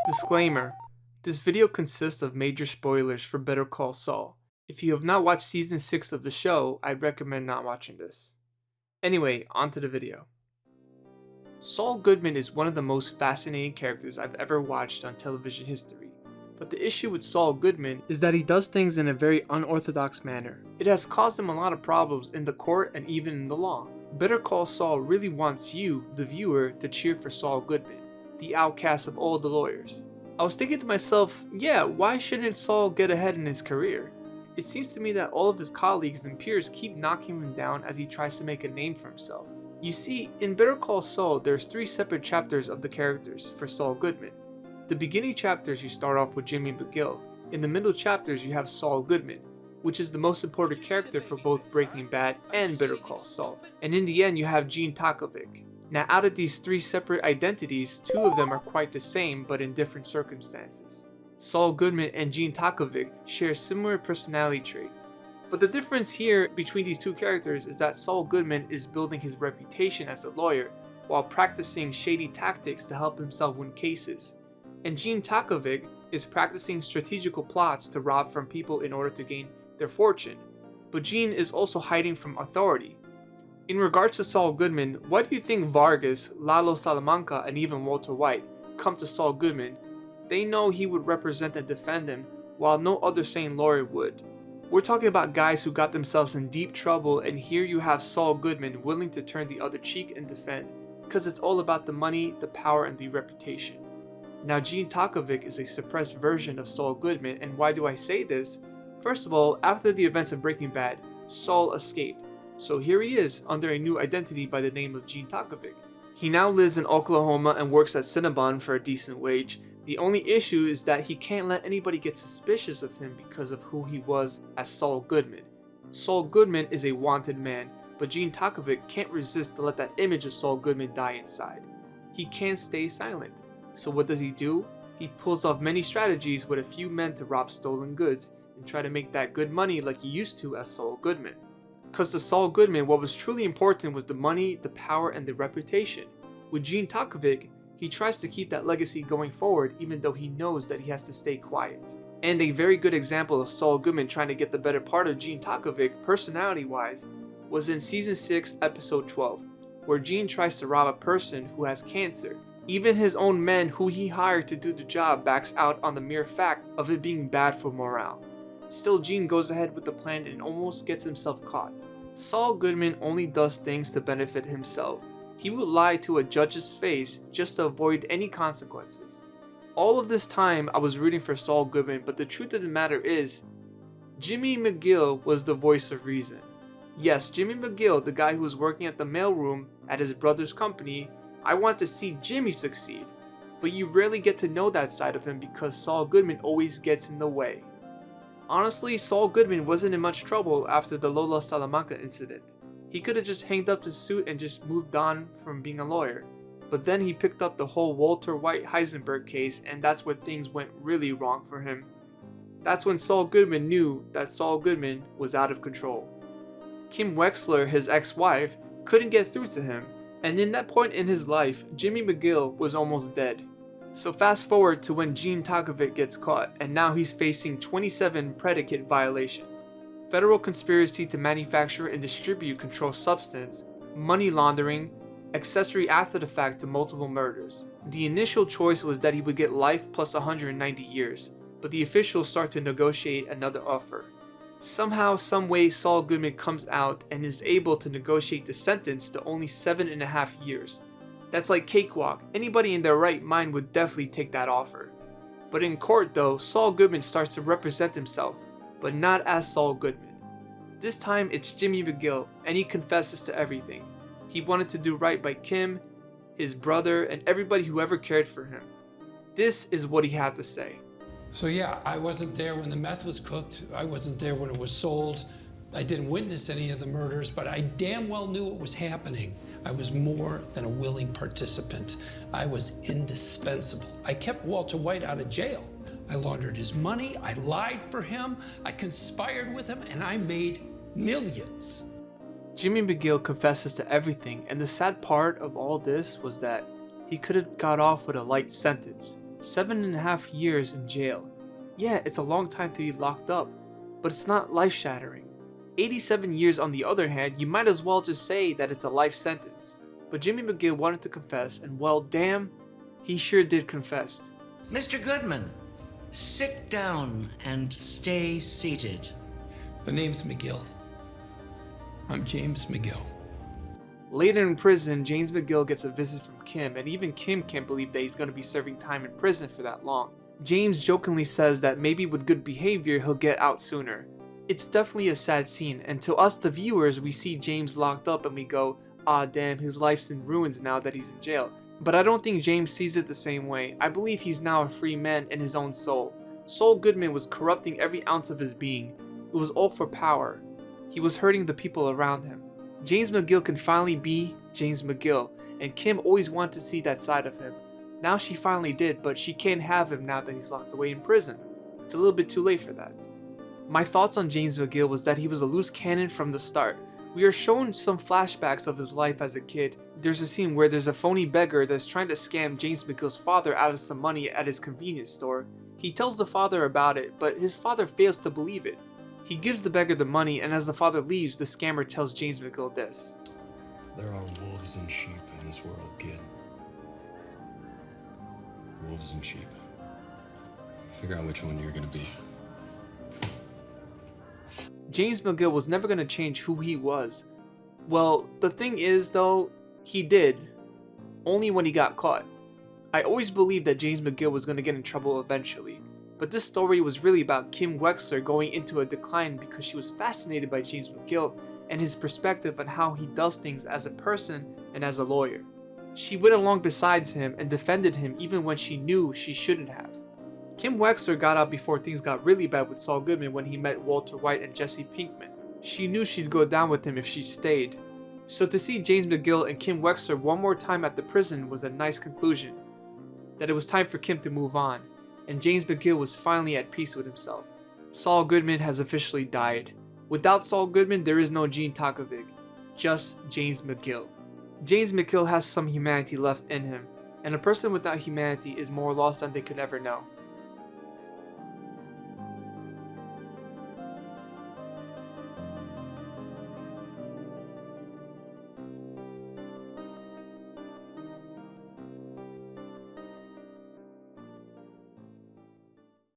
Disclaimer: this video consists of major spoilers for Better Call Saul. If you have not watched season 6 of the show, I'd recommend not watching this. Anyway, onto the video. Saul Goodman is one of the most fascinating characters I've ever watched on television history. But the issue with Saul Goodman is that he does things in a very unorthodox manner. It has caused him a lot of problems in the court and even in the law. Better Call Saul really wants you, the viewer, to cheer for Saul Goodman, the outcast of all the lawyers. I was thinking to myself, yeah, why shouldn't Saul get ahead in his career? It seems to me that all of his colleagues and peers keep knocking him down as he tries to make a name for himself. You see, in Better Call Saul, there's 3 separate chapters of the characters for Saul Goodman. The beginning chapters you start off with Jimmy McGill. In the middle chapters you have Saul Goodman, which is the most important character for both Breaking Bad and Better Call Saul. And in the end you have Gene Takovic. Now out of these 3 separate identities, 2 of them are quite the same but in different circumstances. Saul Goodman and Gene Takovic share similar personality traits. But the difference here between these 2 characters is that Saul Goodman is building his reputation as a lawyer while practicing shady tactics to help himself win cases. And Gene Takovic is practicing strategical plots to rob from people in order to gain their fortune. But Gene is also hiding from authority. In regards to Saul Goodman, why do you think Vargas, Lalo Salamanca, and even Walter White come to Saul Goodman? They know he would represent and defend him, while no other sane lawyer would. We're talking about guys who got themselves in deep trouble, and here you have Saul Goodman willing to turn the other cheek and defend, because it's all about the money, the power, and the reputation. Now Gene Takovic is a suppressed version of Saul Goodman, and why do I say this? First of all, after the events of Breaking Bad, Saul escaped. So here he is, under a new identity by the name of Gene Takovic. He now lives in Oklahoma and works at Cinnabon for a decent wage. The only issue is that he can't let anybody get suspicious of him because of who he was as Saul Goodman. Saul Goodman is a wanted man, but Gene Takovic can't resist to let that image of Saul Goodman die inside. He can't stay silent. So what does he do? He pulls off many strategies with a few men to rob stolen goods and try to make that good money like he used to as Saul Goodman. Because to Saul Goodman, what was truly important was the money, the power, and the reputation. With Gene Takovic, he tries to keep that legacy going forward even though he knows that he has to stay quiet. And a very good example of Saul Goodman trying to get the better part of Gene Takovic, personality-wise, was in Season 6, Episode 12, where Gene tries to rob a person who has cancer. Even his own men who he hired to do the job backs out on the mere fact of it being bad for morale. Still, Gene goes ahead with the plan and almost gets himself caught. Saul Goodman only does things to benefit himself. He would lie to a judge's face just to avoid any consequences. All of this time I was rooting for Saul Goodman, but the truth of the matter is, Jimmy McGill was the voice of reason. Yes, Jimmy McGill, the guy who was working at the mailroom at his brother's company. I want to see Jimmy succeed, but you rarely get to know that side of him because Saul Goodman always gets in the way. Honestly, Saul Goodman wasn't in much trouble after the Lola Salamanca incident. He could have just hanged up his suit and just moved on from being a lawyer. But then he picked up the whole Walter White Heisenberg case, and that's where things went really wrong for him. That's when Saul Goodman knew that Saul Goodman was out of control. Kim Wexler, his ex-wife, couldn't get through to him. And in that point in his life, Jimmy McGill was almost dead. So fast forward to when Gene Takovic gets caught, and now he's facing 27 predicate violations. Federal conspiracy to manufacture and distribute controlled substance, money laundering, accessory after the fact to multiple murders. The initial choice was that he would get life plus 190 years, but the officials start to negotiate another offer. Somehow, someway, Saul Goodman comes out and is able to negotiate the sentence to only 7.5 years. That's like cakewalk. Anybody in their right mind would definitely take that offer. But in court though, Saul Goodman starts to represent himself, but not as Saul Goodman. This time it's Jimmy McGill, and he confesses to everything. He wanted to do right by Kim, his brother, and everybody who ever cared for him. This is what he had to say. So yeah, I wasn't there when the meth was cooked. I wasn't there when it was sold. I didn't witness any of the murders, but I damn well knew it was happening. I was more than a willing participant. I was indispensable. I kept Walter White out of jail. I laundered his money, I lied for him, I conspired with him, and I made millions. Jimmy McGill confesses to everything, and the sad part of all this was that he could have got off with a light sentence. 7.5 years in jail. Yeah, it's a long time to be locked up, but it's not life-shattering. 87 years on the other hand, you might as well just say that it's a life sentence. But Jimmy McGill wanted to confess, and well, damn, he sure did confess. Mr. Goodman, sit down and stay seated. The name's McGill. I'm James McGill. Later in prison, James McGill gets a visit from Kim, and even Kim can't believe that he's going to be serving time in prison for that long. James jokingly says that maybe with good behavior he'll get out sooner. It's definitely a sad scene, and to us the viewers, we see James locked up and we go, ah damn, his life's in ruins now that he's in jail. But I don't think James sees it the same way. I believe he's now a free man in his own soul. Saul Goodman was corrupting every ounce of his being. It was all for power. He was hurting the people around him. James McGill can finally be James McGill, and Kim always wanted to see that side of him. Now she finally did, but she can't have him now that he's locked away in prison. It's a little bit too late for that. My thoughts on James McGill was that he was a loose cannon from the start. We are shown some flashbacks of his life as a kid. There's a scene where there's a phony beggar that's trying to scam James McGill's father out of some money at his convenience store. He tells the father about it, but his father fails to believe it. He gives the beggar the money, and as the father leaves, the scammer tells James McGill this. There are wolves and sheep in this world, kid. Wolves and sheep. Figure out which one you're gonna be. James McGill was never going to change who he was. Well, the thing is though, he did. Only when he got caught. I always believed that James McGill was going to get in trouble eventually. But this story was really about Kim Wexler going into a decline because she was fascinated by James McGill and his perspective on how he does things as a person and as a lawyer. She went along besides him and defended him even when she knew she shouldn't have. Kim Wexler got out before things got really bad with Saul Goodman when he met Walter White and Jesse Pinkman. She knew she'd go down with him if she stayed. So to see James McGill and Kim Wexler one more time at the prison was a nice conclusion. That it was time for Kim to move on, and James McGill was finally at peace with himself. Saul Goodman has officially died. Without Saul Goodman, there is no Gene Takovic, just James McGill. James McGill has some humanity left in him, and a person without humanity is more lost than they could ever know.